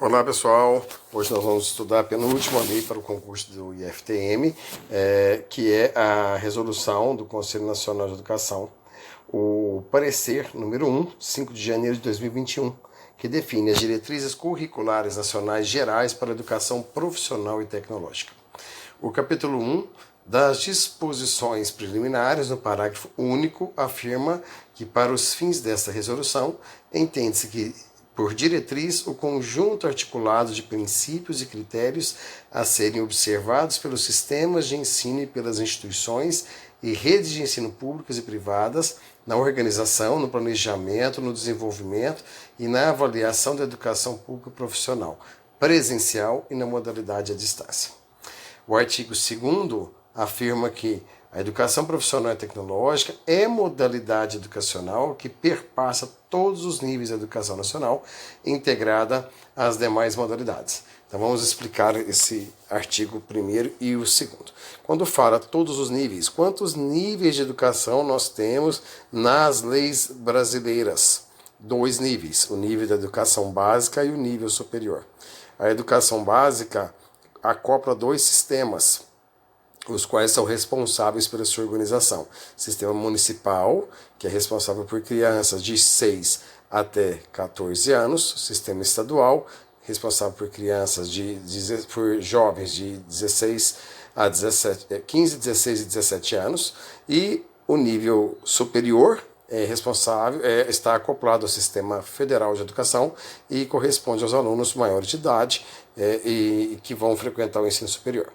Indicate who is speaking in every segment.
Speaker 1: Olá pessoal, hoje nós vamos estudar a penúltima lei para o concurso do IFTM, que é a resolução do Conselho Nacional de Educação, o parecer número 1, 5 de janeiro de 2021, que define as diretrizes curriculares nacionais gerais para a educação profissional e tecnológica. O capítulo 1 das disposições preliminares, no parágrafo único, afirma que para os fins desta resolução, entende-se que por diretriz, o conjunto articulado de princípios e critérios a serem observados pelos sistemas de ensino e pelas instituições e redes de ensino públicas e privadas na organização, no planejamento, no desenvolvimento e na avaliação da educação pública profissional, presencial e na modalidade à distância. O artigo 2º afirma que a educação profissional e tecnológica é modalidade educacional que perpassa todos os níveis da educação nacional, integrada às demais modalidades. Então vamos explicar esse artigo 1º e o 2º. Quando fala todos os níveis, quantos níveis de educação nós temos nas leis brasileiras? 2 níveis, o nível da educação básica e o nível superior. A educação básica acopla 2 sistemas, os quais são responsáveis pela sua organização. Sistema municipal, que é responsável por crianças de 6 até 14 anos, sistema estadual, responsável por crianças por jovens de 16 a 17, 15, 16 e 17 anos, e o nível superior está acoplado ao Sistema Federal de Educação e corresponde aos alunos maiores de idade e que vão frequentar o ensino superior.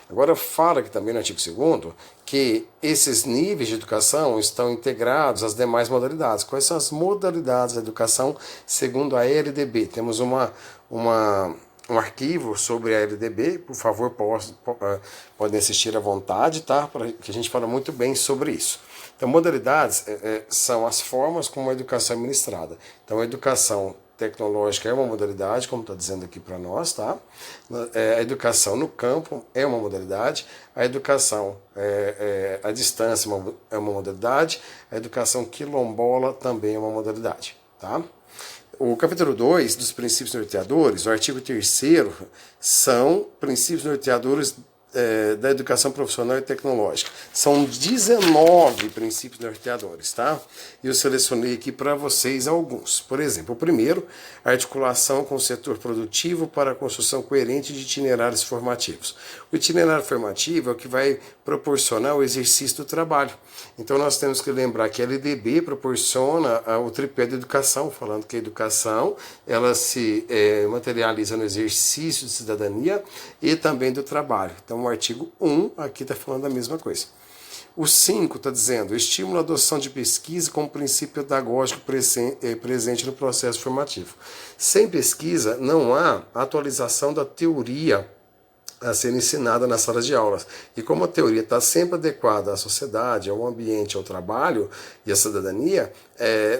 Speaker 1: Agora fala aqui também no artigo 2º que esses níveis de educação estão integrados às demais modalidades. Quais são as modalidades da educação segundo a LDB? Temos um arquivo sobre a LDB, por favor, podem assistir à vontade, tá? Que a gente fala muito bem sobre isso. Então, modalidades são as formas como a educação é ministrada. Então, a educação tecnológica é uma modalidade, como está dizendo aqui para nós, tá? A educação no campo é uma modalidade, a educação à distância é uma modalidade, a educação quilombola também é uma modalidade, tá? O capítulo 2 dos princípios norteadores, o artigo 3º, são princípios norteadores da educação profissional e tecnológica. São 19 princípios norteadores, tá? E eu selecionei aqui para vocês alguns. Por exemplo, o primeiro, articulação com o setor produtivo para a construção coerente de itinerários formativos. O itinerário formativo é o que vai proporcionar o exercício do trabalho. Então nós temos que lembrar que a LDB proporciona o tripé da educação, falando que a educação ela se materializa no exercício de cidadania e também do trabalho. Então o artigo 1 aqui está falando a mesma coisa. O 5 está dizendo, estimula a adoção de pesquisa como princípio pedagógico presente no processo formativo. Sem pesquisa não há atualização da teoria a ser ensinada nas salas de aulas. E como a teoria está sempre adequada à sociedade, ao ambiente, ao trabalho e à cidadania,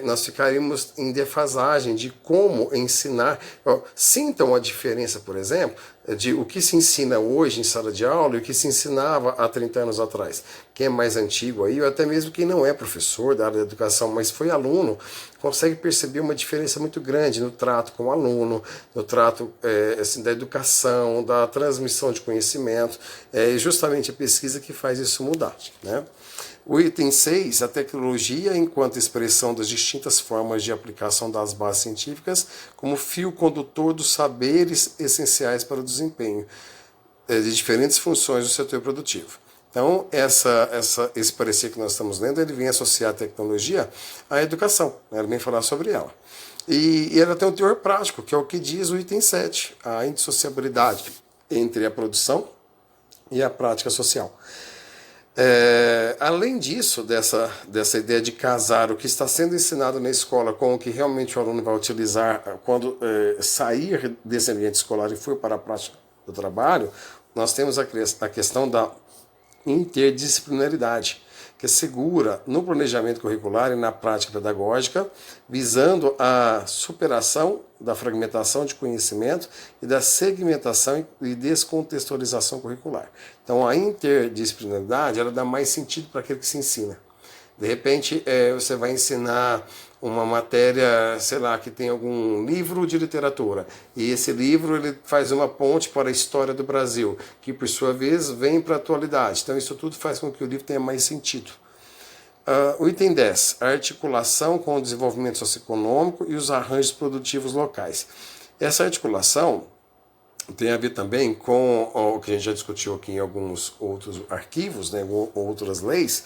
Speaker 1: nós ficaríamos em defasagem de como ensinar. Sintam a diferença, por exemplo, de o que se ensina hoje em sala de aula e o que se ensinava há 30 anos atrás. Quem é mais antigo aí, ou até mesmo quem não é professor da área da educação, mas foi aluno, consegue perceber uma diferença muito grande no trato com o aluno, no trato assim, da educação, da transmissão de conhecimento. É justamente a pesquisa que faz isso mudar, né? O item 6, a tecnologia enquanto expressão das distintas formas de aplicação das bases científicas como fio condutor dos saberes essenciais para o desempenho de diferentes funções do setor produtivo. Então, esse parecer que nós estamos lendo, ele vem associar a tecnologia à educação, né? Ele vem falar sobre ela. E ela tem um teor prático, que é o que diz o item 7, a indissociabilidade entre a produção e a prática social. Além disso, dessa ideia de casar o que está sendo ensinado na escola com o que realmente o aluno vai utilizar quando sair desse ambiente escolar e for para a prática do trabalho, nós temos a questão da interdisciplinaridade, que assegura no planejamento curricular e na prática pedagógica, visando a superação da fragmentação de conhecimento e da segmentação e descontextualização curricular. Então, a interdisciplinaridade ela dá mais sentido para aquilo que se ensina. De repente, você vai ensinar uma matéria, sei lá, que tem algum livro de literatura, e esse livro ele faz uma ponte para a história do Brasil, que por sua vez vem para a atualidade. Então isso tudo faz com que o livro tenha mais sentido. O item 10, a articulação com o desenvolvimento socioeconômico e os arranjos produtivos locais. Essa articulação tem a ver também com o que a gente já discutiu aqui em alguns outros arquivos, né, outras leis,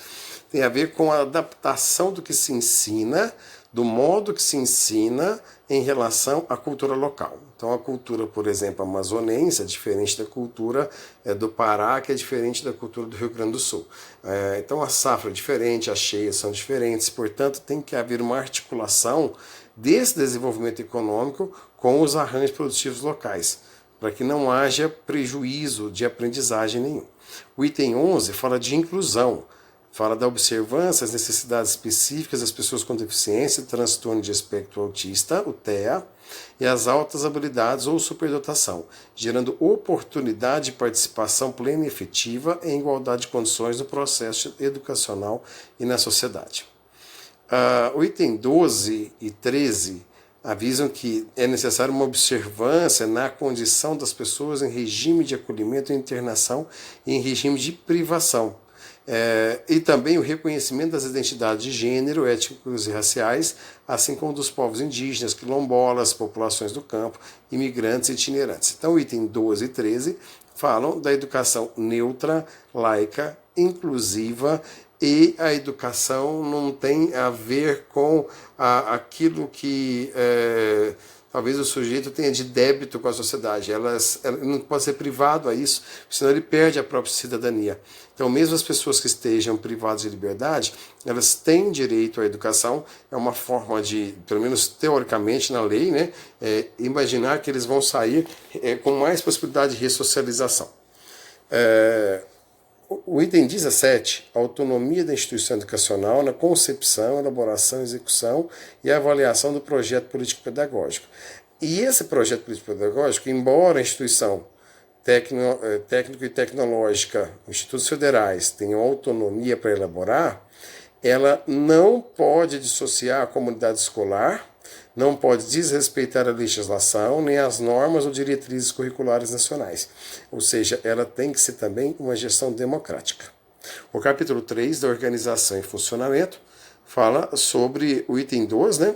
Speaker 1: tem a ver com a adaptação do que se ensina, do modo que se ensina em relação à cultura local. Então a cultura, por exemplo, amazonense é diferente da cultura do Pará, que é diferente da cultura do Rio Grande do Sul. Então a safra é diferente, as cheias são diferentes, portanto tem que haver uma articulação desse desenvolvimento econômico com os arranjos produtivos locais, para que não haja prejuízo de aprendizagem nenhum. O item 11 fala de inclusão, fala da observância às necessidades específicas das pessoas com deficiência, transtorno de espectro autista, o TEA, e as altas habilidades ou superdotação, gerando oportunidade de participação plena e efetiva em igualdade de condições no processo educacional e na sociedade. O item 12 e 13 avisam que é necessária uma observância na condição das pessoas em regime de acolhimento e internação e em regime de privação. E também o reconhecimento das identidades de gênero, étnicos e raciais, assim como dos povos indígenas, quilombolas, populações do campo, imigrantes e itinerantes. Então, o item 12 e 13 falam da educação neutra, laica, inclusiva, e a educação não tem a ver com aquilo que talvez o sujeito tenha de débito com a sociedade. Ela não pode ser privado a isso, senão ele perde a própria cidadania. Então, mesmo as pessoas que estejam privadas de liberdade, elas têm direito à educação. É uma forma de, pelo menos teoricamente na lei, né, imaginar que eles vão sair com mais possibilidade de ressocialização. O item 17, autonomia da instituição educacional na concepção, elaboração, execução e avaliação do projeto político-pedagógico. E esse projeto político-pedagógico, embora a instituição técnico e tecnológica, institutos federais, tenham autonomia para elaborar, ela não pode dissociar a comunidade escolar, não pode desrespeitar a legislação, nem as normas ou diretrizes curriculares nacionais. Ou seja, ela tem que ser também uma gestão democrática. O capítulo 3 da organização e funcionamento fala sobre o item 2, né?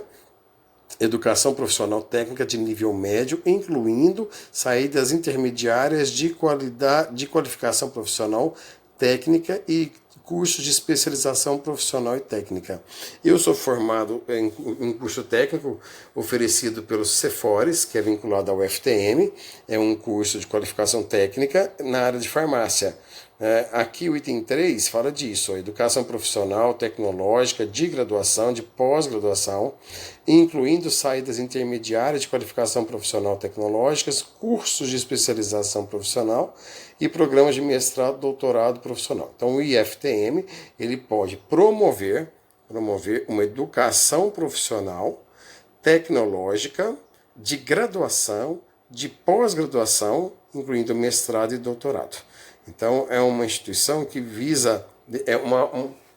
Speaker 1: Educação profissional técnica de nível médio, incluindo saídas intermediárias de qualificação profissional técnica e cursos de especialização profissional e técnica. Eu sou formado em um curso técnico oferecido pelo Cefores, que é vinculado ao FTM, é um curso de qualificação técnica na área de farmácia. Aqui o item 3 fala disso, a educação profissional, tecnológica, de graduação, de pós-graduação, incluindo saídas intermediárias de qualificação profissional tecnológicas, cursos de especialização profissional e programas de mestrado, doutorado profissional. Então o IFTM ele pode promover uma educação profissional, tecnológica, de graduação, de pós-graduação, incluindo mestrado e doutorado. Então, é uma instituição que visa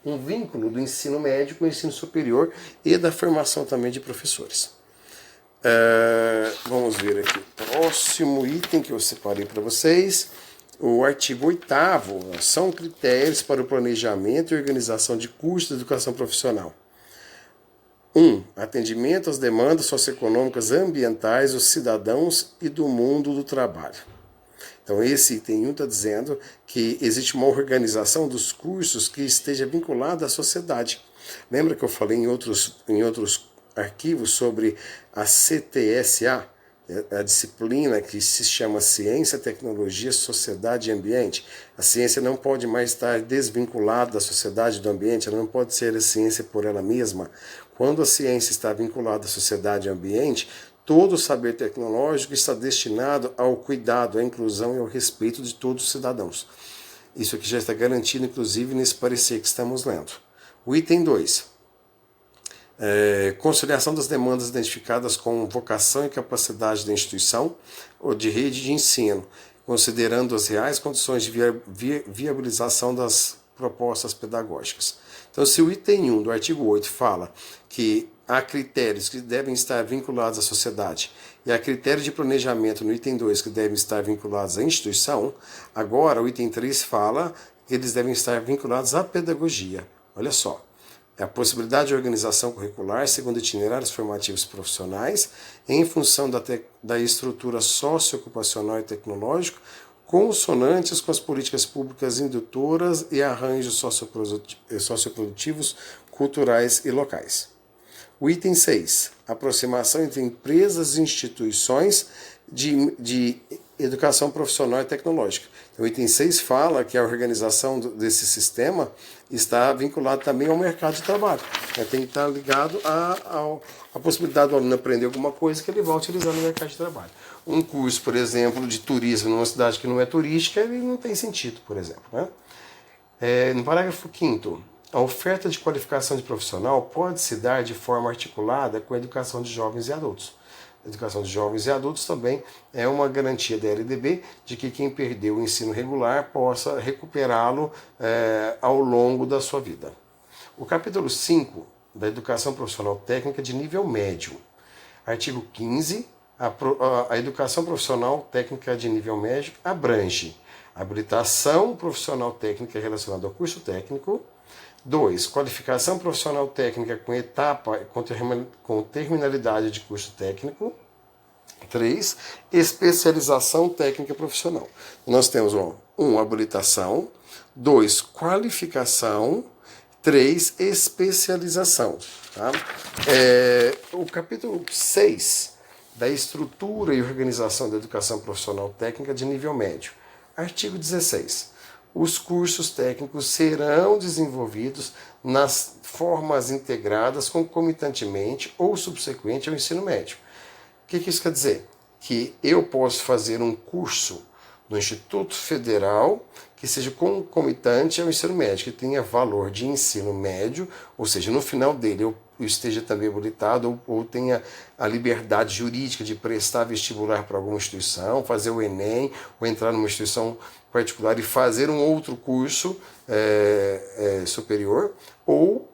Speaker 1: um vínculo do ensino médio com o ensino superior e da formação também de professores. Vamos ver aqui o próximo item que eu separei para vocês. O artigo 8º são critérios para o planejamento e organização de cursos de educação profissional. 1. Atendimento às demandas socioeconômicas ambientais dos cidadãos e do mundo do trabalho. Então, esse item 1 está dizendo que existe uma organização dos cursos que esteja vinculada à sociedade. Lembra que eu falei em outros arquivos sobre a CTSA, a disciplina que se chama Ciência, Tecnologia, Sociedade e Ambiente? A ciência não pode mais estar desvinculada da sociedade e do ambiente, ela não pode ser a ciência por ela mesma. Quando a ciência está vinculada à sociedade e ao ambiente, todo o saber tecnológico está destinado ao cuidado, à inclusão e ao respeito de todos os cidadãos. Isso aqui já está garantido, inclusive, nesse parecer que estamos lendo. O item 2. Conciliação das demandas identificadas com vocação e capacidade da instituição ou de rede de ensino, considerando as reais condições de viabilização das propostas pedagógicas. Então, se o item 1 do artigo 8 fala que há critérios que devem estar vinculados à sociedade e há critérios de planejamento no item 2 que devem estar vinculados à instituição, agora o item 3 fala que eles devem estar vinculados à pedagogia. Olha só, é a possibilidade de organização curricular segundo itinerários formativos profissionais em função da estrutura socioocupacional e tecnológica consonantes com as políticas públicas indutoras e arranjos socioprodutivos, culturais e locais. O item 6, aproximação entre empresas e instituições de educação profissional e tecnológica. Então, o item 6 fala que a organização desse sistema está vinculada também ao mercado de trabalho. Tem que estar ligado à possibilidade do aluno aprender alguma coisa que ele vai utilizar no mercado de trabalho. Um curso, por exemplo, de turismo numa cidade que não é turística, ele não tem sentido, por exemplo. Né? No parágrafo 5º, a oferta de qualificação de profissional pode se dar de forma articulada com a educação de jovens e adultos. A educação de jovens e adultos também é uma garantia da LDB de que quem perdeu o ensino regular possa recuperá-lo ao longo da sua vida. O capítulo 5 da Educação Profissional Técnica de nível médio. Artigo 15. A educação profissional técnica de nível médio abrange habilitação profissional técnica relacionada ao curso técnico. 2. Qualificação profissional técnica com etapa com terminalidade de curso técnico. 3. Especialização técnica profissional. Nós temos 1. Habilitação. 2. Qualificação. 3. Especialização. Tá? O capítulo 6 da estrutura e organização da educação profissional técnica de nível médio. Artigo 16. Os cursos técnicos serão desenvolvidos nas formas integradas concomitantemente ou subsequente ao ensino médio. O que isso quer dizer? Que eu posso fazer um curso no Instituto Federal que seja concomitante ao ensino médio, que tenha valor de ensino médio, ou seja, no final dele eu esteja também habilitado ou tenha a liberdade jurídica de prestar vestibular para alguma instituição, fazer o Enem, ou entrar numa instituição particular e fazer um outro curso superior,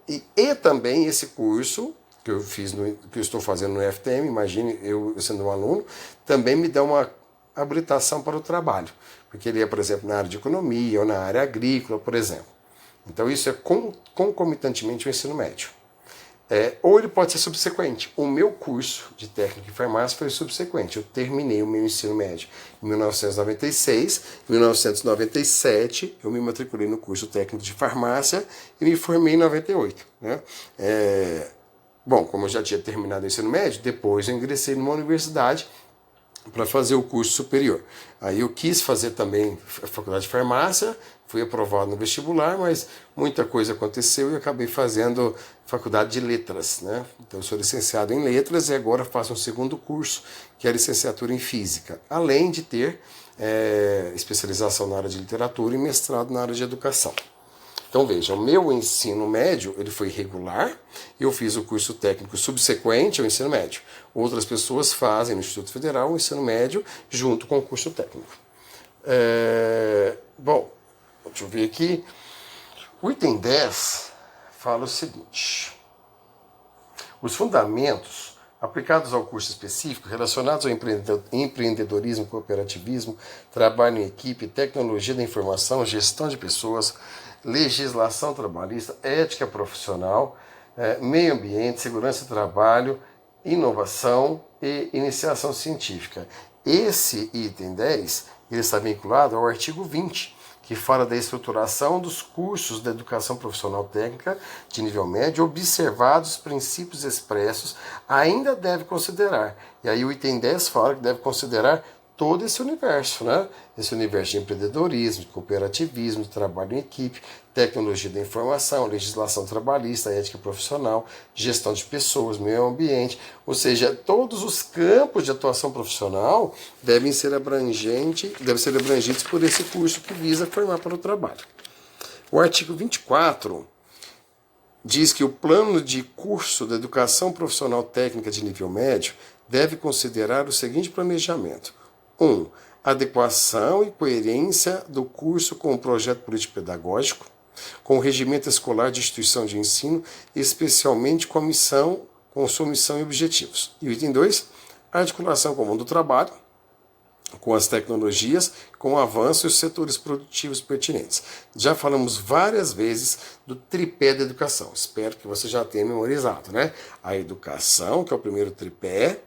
Speaker 1: e também esse curso que eu fiz, que eu estou fazendo no FTM, imagine eu sendo um aluno, também me dá uma habilitação para o trabalho, porque ele é, por exemplo, na área de economia ou na área agrícola, por exemplo. Então isso é concomitantemente ao ensino médio. Ou ele pode ser subsequente. O meu curso de técnico em farmácia foi subsequente. Eu terminei o meu ensino médio em 1996. Em 1997, eu me matriculei no curso técnico de farmácia e me formei em 98. Né? Bom, como eu já tinha terminado o ensino médio, depois eu ingressei numa universidade para fazer o curso superior. Aí eu quis fazer também a faculdade de farmácia, fui aprovado no vestibular, mas muita coisa aconteceu e acabei fazendo faculdade de letras. Né? Então eu sou licenciado em letras e agora faço um segundo curso, que é a licenciatura em física, além de ter especialização na área de literatura e mestrado na área de educação. Então veja, o meu ensino médio ele foi regular, eu fiz o curso técnico subsequente ao ensino médio. Outras pessoas fazem no Instituto Federal o ensino médio junto com o curso técnico. Bom, deixa eu ver aqui. O item 10 fala o seguinte: os fundamentos aplicados ao curso específico relacionados ao empreendedorismo, cooperativismo, trabalho em equipe, tecnologia da informação, gestão de pessoas, legislação trabalhista, ética profissional, meio ambiente, segurança do trabalho, inovação e iniciação científica. Esse item 10 ele está vinculado ao artigo 20, que fala da estruturação dos cursos da educação profissional técnica de nível médio, observados os princípios expressos, ainda deve considerar. E aí o item 10 fala que deve considerar todo esse universo, né? Esse universo de empreendedorismo, de cooperativismo, de trabalho em equipe, tecnologia da informação, legislação trabalhista, ética profissional, gestão de pessoas, meio ambiente, ou seja, todos os campos de atuação profissional devem ser abrangidos por esse curso que visa formar para o trabalho. O artigo 24 diz que o plano de curso da educação profissional técnica de nível médio deve considerar o seguinte planejamento: 1. Adequação e coerência do curso com o projeto político-pedagógico, com o regimento escolar de instituição de ensino, especialmente com a missão, com sua missão e objetivos. E o item 2, articulação com o mundo do trabalho, com as tecnologias, com o avanço e os setores produtivos pertinentes. Já falamos várias vezes do tripé da educação. Espero que você já tenha memorizado, né? A educação, que é o primeiro tripé,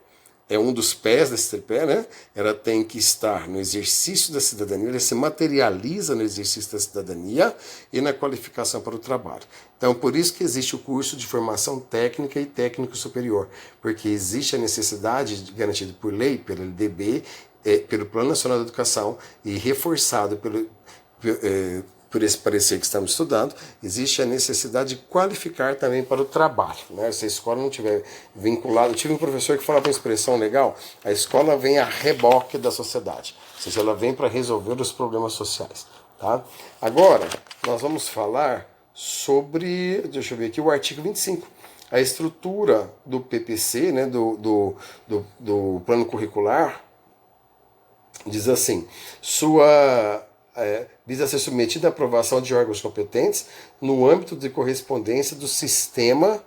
Speaker 1: é um dos pés desse tripé, né? Ela tem que estar no exercício da cidadania, ela se materializa no exercício da cidadania e na qualificação para o trabalho. Então, por isso que existe o curso de formação técnica e técnico superior, porque existe a necessidade, garantida por lei, pelo LDB, pelo Plano Nacional de Educação e reforçado por esse parecer que estamos estudando, existe a necessidade de qualificar também para o trabalho, né? Se a escola não tiver vinculada, eu tive um professor que falava uma expressão legal, a escola vem a reboque da sociedade, ou seja, ela vem para resolver os problemas sociais, tá? Agora, nós vamos falar sobre, deixa eu ver aqui, o artigo 25, a estrutura do PPC, né, do plano curricular, diz assim, visa ser submetida à aprovação de órgãos competentes no âmbito de correspondência do sistema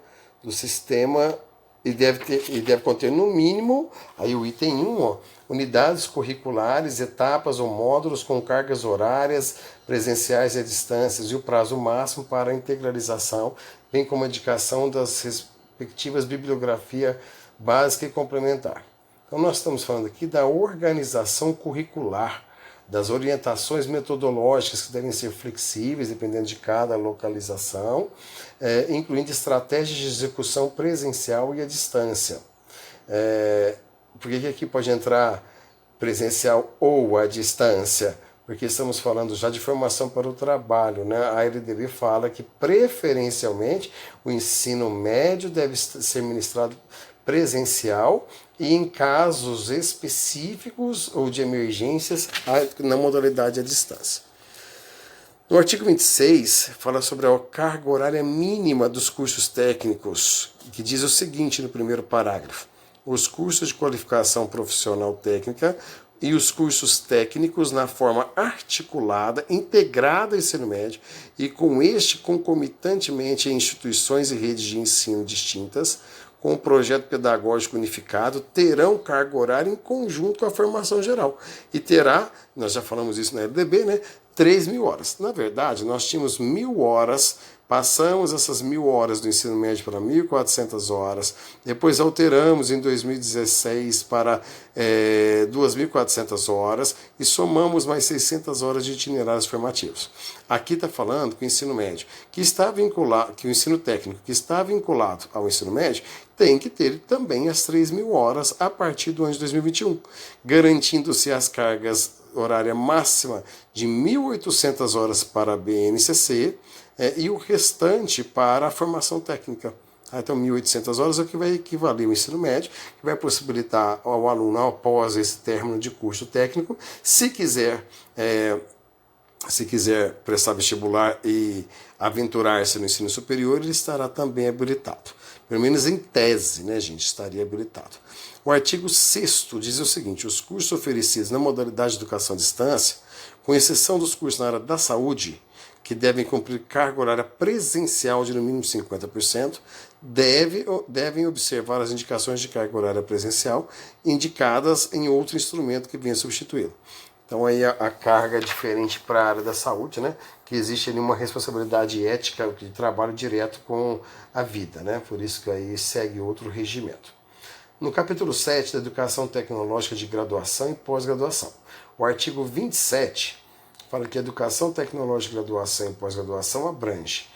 Speaker 1: e deve conter no mínimo, aí o item 1, unidades curriculares, etapas ou módulos com cargas horárias, presenciais e à distância e o prazo máximo para a integralização, bem como a indicação das respectivas bibliografia básica e complementar. Então nós estamos falando aqui da organização curricular, das orientações metodológicas que devem ser flexíveis, dependendo de cada localização, incluindo estratégias de execução presencial e à distância. Por que aqui pode entrar presencial ou à distância? Porque estamos falando já de formação para o trabalho, né? A LDB fala que, preferencialmente, o ensino médio deve ser ministrado presencial e em casos específicos ou de emergências na modalidade à distância. No artigo 26, fala sobre a carga horária mínima dos cursos técnicos, que diz o seguinte no primeiro parágrafo: os cursos de qualificação profissional técnica e os cursos técnicos na forma articulada, integrada ao ensino médio e com este concomitantemente em instituições e redes de ensino distintas, com o projeto pedagógico unificado, terão carga horária em conjunto com a formação geral. E terá, nós já falamos isso na LDB, né, 3.000 horas. Na verdade, nós tínhamos 1.000 horas, passamos essas 1.000 horas do ensino médio para 1.400 horas, depois alteramos em 2016 para 2.400 horas e somamos mais 600 horas de itinerários formativos. Aqui está falando que o ensino médio, que está vinculado, que o ensino técnico que está vinculado ao ensino médio, tem que ter também as 3.000 horas a partir do ano de 2021, garantindo-se as cargas horária máxima de 1.800 horas para a BNCC e o restante para a formação técnica. Então, 1.800 horas é o que vai equivaler ao ensino médio, que vai possibilitar ao aluno, após esse término de curso técnico, se quiser prestar vestibular e aventurar-se no ensino superior, ele estará também habilitado. Pelo menos em tese, né, gente, estaria habilitado. O artigo 6º diz o seguinte: os cursos oferecidos na modalidade de educação à distância, com exceção dos cursos na área da saúde, que devem cumprir carga horária presencial de no mínimo 50%, devem observar as indicações de carga horária presencial indicadas em outro instrumento que venha substituí-lo. Então aí a carga é diferente para a área da saúde, né? Que existe ali uma responsabilidade ética de trabalho direto com a vida, né? Por isso que aí segue outro regimento. No capítulo 7 da Educação Tecnológica de Graduação e Pós-Graduação, o artigo 27 fala que a Educação Tecnológica de Graduação e Pós-Graduação abrange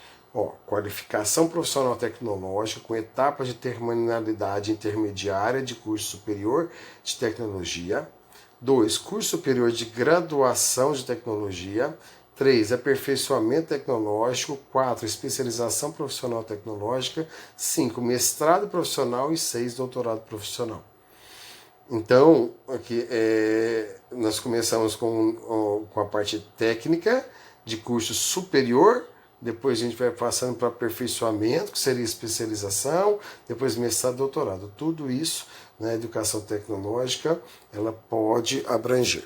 Speaker 1: qualificação profissional tecnológica com etapas de terminalidade intermediária de curso superior de tecnologia. 2. Curso superior de graduação de tecnologia. 3. Aperfeiçoamento tecnológico. 4. Especialização profissional tecnológica. 5. Mestrado profissional. E 6. Doutorado profissional. Então, aqui nós começamos com a parte técnica de curso superior, depois a gente vai passando para aperfeiçoamento, que seria especialização, depois mestrado e doutorado. Tudo isso na educação tecnológica ela pode abranger.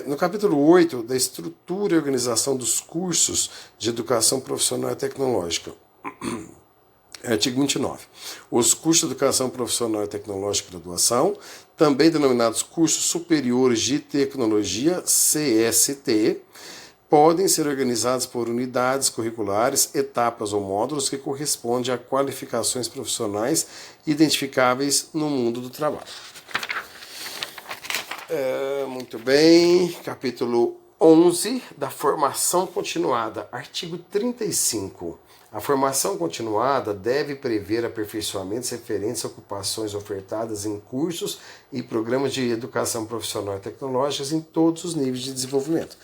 Speaker 1: No capítulo 8, da estrutura e organização dos cursos de educação profissional e tecnológica, Artigo 29. Os cursos de educação profissional e tecnológica de graduação, também denominados cursos superiores de tecnologia, CST, podem ser organizados por unidades curriculares, etapas ou módulos que correspondem a qualificações profissionais identificáveis no mundo do trabalho. Muito bem, capítulo 11 da formação continuada, artigo 35. A formação continuada deve prever aperfeiçoamentos referentes a ocupações ofertadas em cursos e programas de educação profissional e tecnológicas em todos os níveis de desenvolvimento.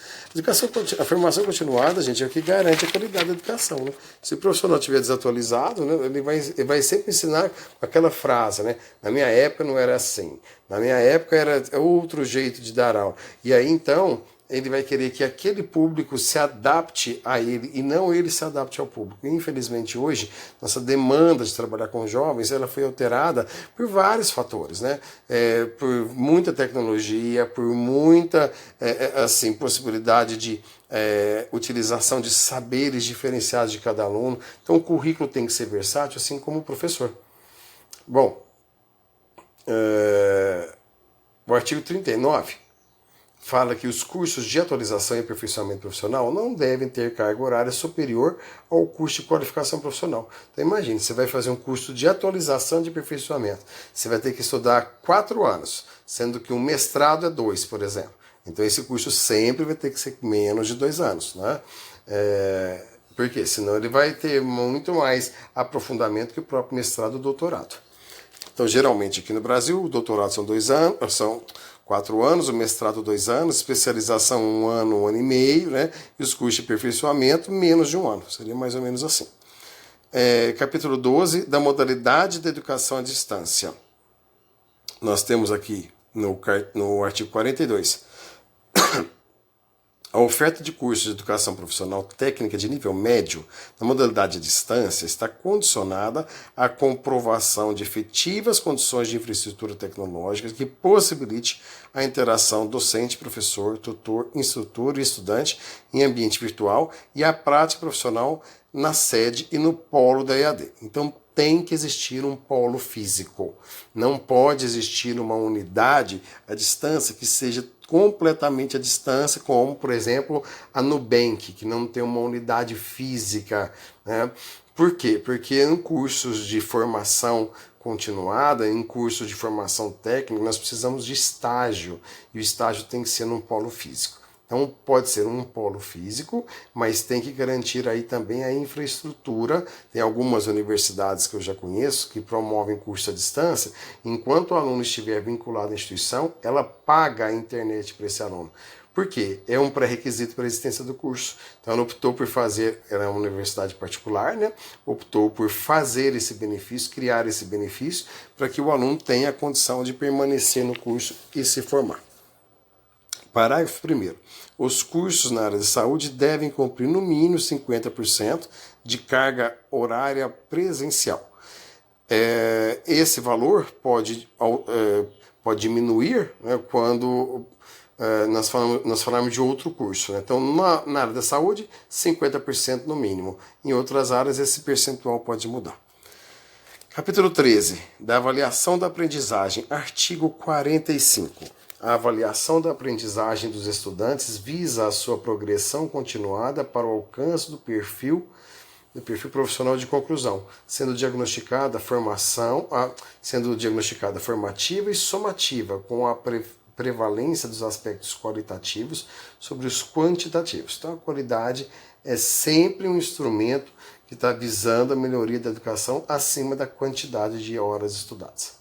Speaker 1: A formação continuada, gente, é o que garante a qualidade da educação. Né? Se o profissional estiver desatualizado, né, ele vai sempre ensinar com aquela frase, né? Na minha época não era assim, na minha época era outro jeito de dar aula. E aí, então, ele vai querer que aquele público se adapte a ele e não ele se adapte ao público. Infelizmente, hoje, nossa demanda de trabalhar com jovens ela foi alterada por vários fatores, né? Por muita tecnologia, por muita possibilidade de utilização de saberes diferenciados de cada aluno. Então, o currículo tem que ser versátil, assim como o professor. Bom, o artigo 39 fala que os cursos de atualização e aperfeiçoamento profissional não devem ter carga horária superior ao curso de qualificação profissional. Então imagine, você vai fazer um curso de atualização e de aperfeiçoamento. Você vai ter que estudar 4 anos, sendo que um mestrado é 2, por exemplo. Então esse curso sempre vai ter que ser menos de 2 anos. Né? Porque senão ele vai ter muito mais aprofundamento que o próprio mestrado ou doutorado. Então geralmente aqui no Brasil o doutorado são 2 anos, são 4 anos, o mestrado 2 anos, especialização 1 ano, 1 ano e meio, né? E os cursos de aperfeiçoamento, menos de 1 ano. Seria mais ou menos assim. Capítulo 12, da modalidade da educação à distância. Nós temos aqui no artigo 42. A oferta de cursos de educação profissional técnica de nível médio na modalidade à distância está condicionada à comprovação de efetivas condições de infraestrutura tecnológica que possibilite a interação docente, professor, tutor, instrutor e estudante em ambiente virtual e a prática profissional na sede e no polo da EAD. Então, tem que existir um polo físico. Não pode existir uma unidade à distância que seja completamente à distância, como, por exemplo, a Nubank, que não tem uma unidade física. Né? Por quê? Porque em cursos de formação continuada, em cursos de formação técnica, nós precisamos de estágio, e o estágio tem que ser num polo físico. Então pode ser um polo físico, mas tem que garantir aí também a infraestrutura. Tem algumas universidades que eu já conheço que promovem curso à distância. Enquanto o aluno estiver vinculado à instituição, ela paga a internet para esse aluno. Por quê? É um pré-requisito para a existência do curso. Então ela optou por fazer, ela é uma universidade particular, né? Optou por fazer esse benefício, criar esse benefício, para que o aluno tenha a condição de permanecer no curso e se formar. Parágrafo 1º. Os cursos na área de saúde devem cumprir no mínimo 50% de carga horária presencial. Esse valor pode diminuir, né, quando nós falamos de outro curso. Né? Então, na área da saúde, 50% no mínimo. Em outras áreas, esse percentual pode mudar. Capítulo 13. Da avaliação da aprendizagem. Artigo 45. A avaliação da aprendizagem dos estudantes visa a sua progressão continuada para o alcance do perfil profissional de conclusão, sendo diagnosticada formativa e somativa, com a prevalência dos aspectos qualitativos sobre os quantitativos. Então, a qualidade é sempre um instrumento que está visando a melhoria da educação acima da quantidade de horas estudadas.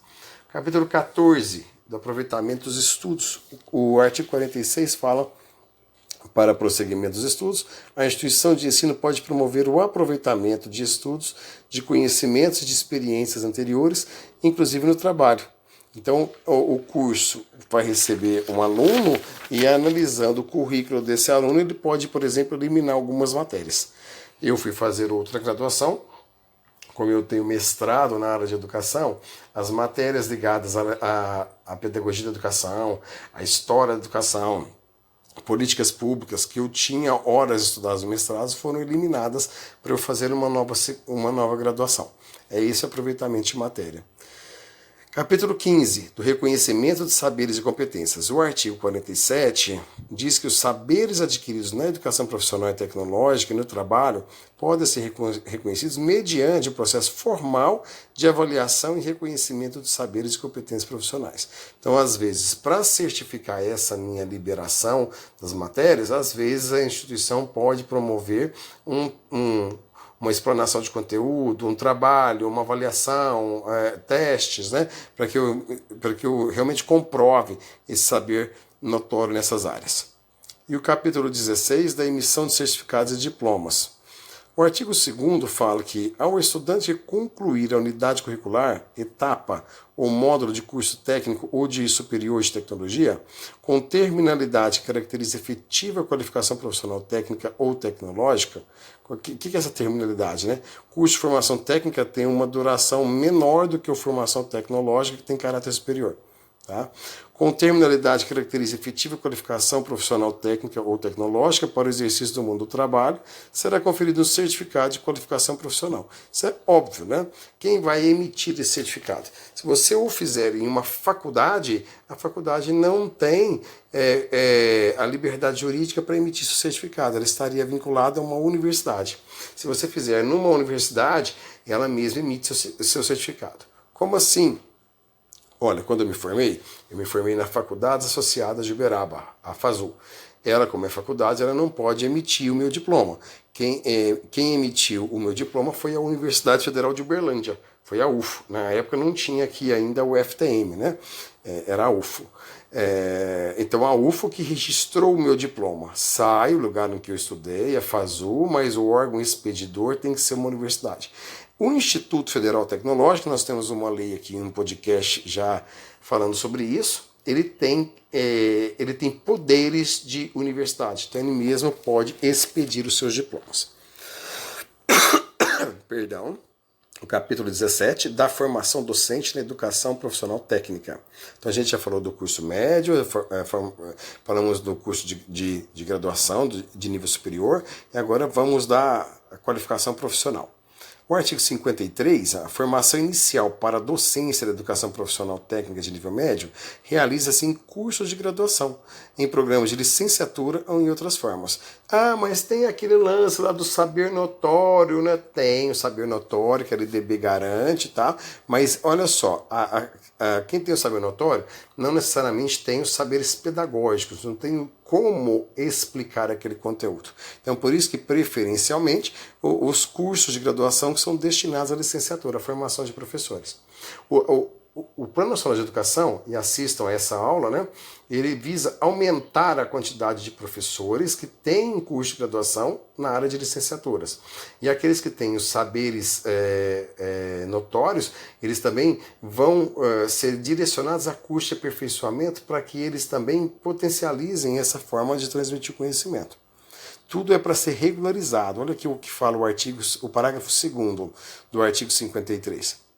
Speaker 1: Capítulo 14. Do aproveitamento dos estudos. O artigo 46 fala, para prosseguimento dos estudos, a instituição de ensino pode promover o aproveitamento de estudos, de conhecimentos e de experiências anteriores, inclusive no trabalho. Então, o curso vai receber um aluno e, analisando o currículo desse aluno, ele pode, por exemplo, eliminar algumas matérias. Eu fui fazer outra graduação. Como eu tenho mestrado na área de educação, as matérias ligadas à pedagogia da educação, à história da educação, políticas públicas que eu tinha horas estudadas no mestrado foram eliminadas para eu fazer uma nova graduação. É esse aproveitamento de matéria. Capítulo 15, do reconhecimento de saberes e competências. O artigo 47 diz que os saberes adquiridos na educação profissional e tecnológica e no trabalho podem ser reconhecidos mediante o processo formal de avaliação e reconhecimento de saberes e competências profissionais. Então, às vezes, para certificar essa minha liberação das matérias, às vezes a instituição pode promover uma explanação de conteúdo, um trabalho, uma avaliação, testes, né, para que eu realmente comprove esse saber notório nessas áreas. E o capítulo 16 da emissão de certificados e diplomas. O artigo 2º fala que, ao estudante concluir a unidade curricular, etapa ou módulo de curso técnico ou de superior de tecnologia, com terminalidade que caracteriza efetiva qualificação profissional técnica ou tecnológica. O que é essa terminalidade, né? Curso de formação técnica tem uma duração menor do que a formação tecnológica, que tem caráter superior. Tá? Com terminalidade que caracteriza efetiva qualificação profissional técnica ou tecnológica para o exercício do mundo do trabalho, será conferido um certificado de qualificação profissional. Isso é óbvio, né? Quem vai emitir esse certificado? Se você o fizer em uma faculdade, a faculdade não tem a liberdade jurídica para emitir seu certificado, ela estaria vinculada a uma universidade. Se você fizer numa universidade, ela mesma emite seu certificado. Como assim? Olha, quando eu me formei na Faculdades Associadas de Uberaba, a FASU. Ela, como é faculdade, ela não pode emitir o meu diploma. Quem emitiu o meu diploma foi a Universidade Federal de Uberlândia, foi a UFO. Na época não tinha aqui ainda o FTM, né? Era a UFO. Então a UFO que registrou o meu diploma. Sai o lugar no que eu estudei, a FASU, mas o órgão expedidor tem que ser uma universidade. O Instituto Federal Tecnológico, nós temos uma lei aqui, um podcast já falando sobre isso, ele tem poderes de universidade, então ele mesmo pode expedir os seus diplomas. Perdão. O capítulo 17, da formação docente na educação profissional técnica. Então a gente já falou do curso médio, falamos do curso de graduação, de nível superior, e agora vamos da qualificação profissional. O artigo 53, a formação inicial para a docência da educação profissional técnica de nível médio, realiza-se em cursos de graduação, em programas de licenciatura ou em outras formas. Ah, mas tem aquele lance lá do saber notório, né? Tem o saber notório, que a LDB garante, tá? Mas olha só, quem tem o saber notório não necessariamente tem os saberes pedagógicos, não tem como explicar aquele conteúdo. Então, por isso que, preferencialmente, os cursos de graduação que são destinados à licenciatura, à formação de professores. O Plano Nacional de Educação, e assistam a essa aula, né, ele visa aumentar a quantidade de professores que têm curso de graduação na área de licenciaturas. E aqueles que têm os saberes notórios, eles também vão ser direcionados a curso de aperfeiçoamento para que eles também potencializem essa forma de transmitir conhecimento. Tudo é para ser regularizado. Olha aqui o que fala o parágrafo 2º do artigo 53.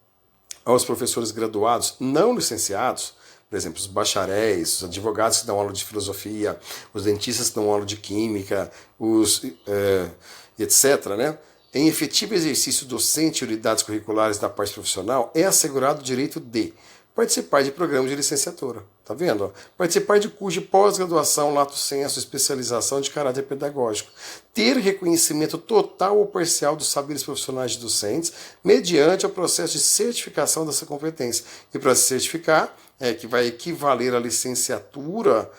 Speaker 1: Aos professores graduados não licenciados, por exemplo, os bacharéis, os advogados que dão aula de filosofia, os dentistas que dão aula de química, etc., né? Em efetivo exercício docente e unidades curriculares da parte profissional, é assegurado o direito de participar de programas de licenciatura. Tá vendo? Participar de curso de pós-graduação, lato sensu, especialização de caráter pedagógico. Ter reconhecimento total ou parcial dos saberes profissionais de docentes, mediante o processo de certificação dessa competência. E para se certificar, que vai equivaler à licenciatura,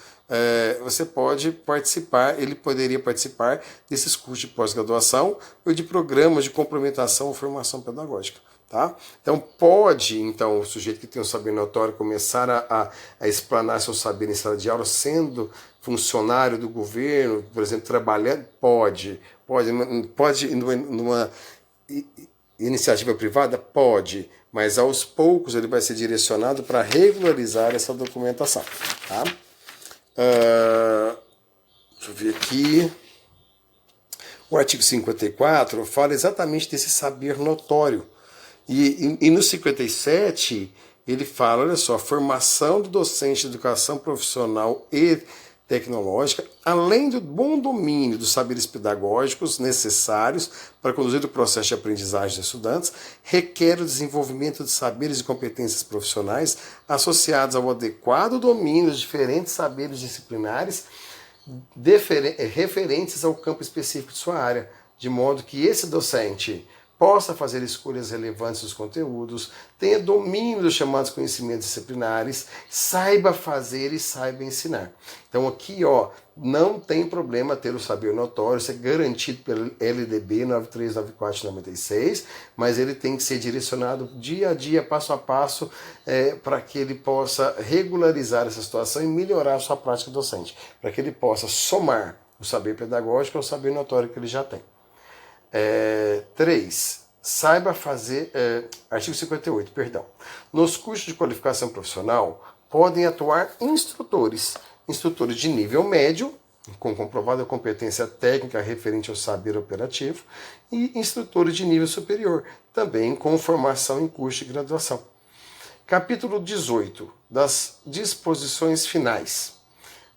Speaker 1: você pode participar, ele poderia participar desses cursos de pós-graduação ou de programas de complementação ou formação pedagógica. Tá? Então o sujeito que tem um saber notório começar a explanar seu saber em sala de aula, sendo funcionário do governo, por exemplo, trabalhando, pode numa iniciativa privada? Pode, mas aos poucos ele vai ser direcionado para regularizar essa documentação. Tá? Deixa eu ver aqui. O artigo 54 fala exatamente desse saber notório. E no 57, ele fala, olha só, formação do docente de educação profissional e tecnológica, além do bom domínio dos saberes pedagógicos necessários para conduzir o processo de aprendizagem dos estudantes, requer o desenvolvimento de saberes e competências profissionais associados ao adequado domínio dos diferentes saberes disciplinares referentes ao campo específico de sua área, de modo que esse docente possa fazer escolhas relevantes dos conteúdos, tenha domínio dos chamados conhecimentos disciplinares, saiba fazer e saiba ensinar. Então aqui, ó, não tem problema ter o saber notório, isso é garantido pelo LDB 9394/96, mas ele tem que ser direcionado dia a dia, passo a passo, para que ele possa regularizar essa situação e melhorar a sua prática docente, para que ele possa somar o saber pedagógico ao saber notório que ele já tem. 3. Saiba fazer... artigo 58, perdão. Nos cursos de qualificação profissional, podem atuar instrutores de nível médio, com comprovada competência técnica referente ao saber operativo, e instrutores de nível superior, também com formação em curso de graduação. Capítulo 18, das disposições finais.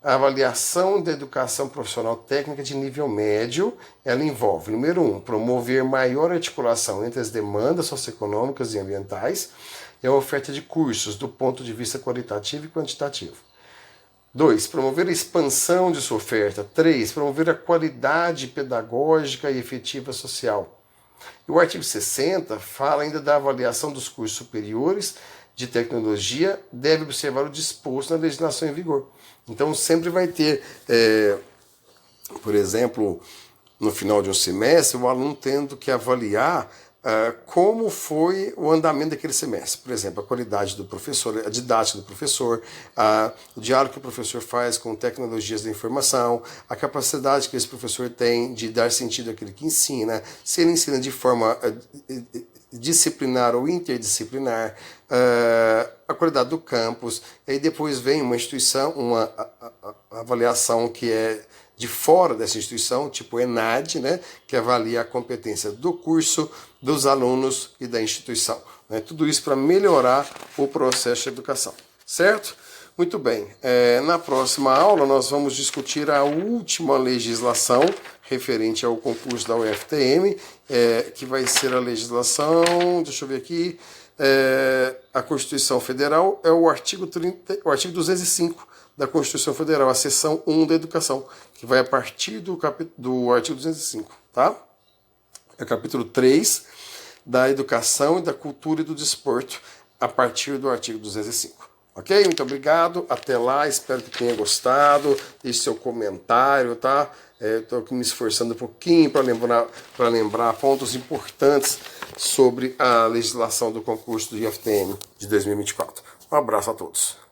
Speaker 1: A avaliação da educação profissional técnica de nível médio, ela envolve, número 1, promover maior articulação entre as demandas socioeconômicas e ambientais e a oferta de cursos do ponto de vista qualitativo e quantitativo. 2, promover a expansão de sua oferta. 3, promover a qualidade pedagógica e efetiva social. E o artigo 60 fala ainda da avaliação dos cursos superiores de tecnologia, deve observar o disposto na legislação em vigor. Então sempre vai ter, por exemplo, no final de um semestre, o aluno tendo que avaliar como foi o andamento daquele semestre. Por exemplo, a qualidade do professor, a didática do professor, o diálogo que o professor faz com tecnologias da informação, a capacidade que esse professor tem de dar sentido àquilo que ensina, se ele ensina de forma disciplinar ou interdisciplinar, a qualidade do campus, e aí depois vem uma instituição, uma avaliação que é de fora dessa instituição, tipo ENAD, né, que avalia a competência do curso, dos alunos e da instituição. Né, tudo isso para melhorar o processo de educação, certo? Muito bem, na próxima aula nós vamos discutir a última legislação referente ao concurso da UFTM, que vai ser a legislação, deixa eu ver aqui, a Constituição Federal, é o artigo 205 da Constituição Federal, a seção 1 da educação, que vai a partir do artigo 205, tá? É o capítulo 3 da educação e da cultura e do desporto, a partir do artigo 205. Ok? Muito obrigado, até lá, espero que tenha gostado, deixe seu comentário, tá? Estou aqui me esforçando um pouquinho para lembrar pontos importantes sobre a legislação do concurso do IFTM de 2024. Um abraço a todos.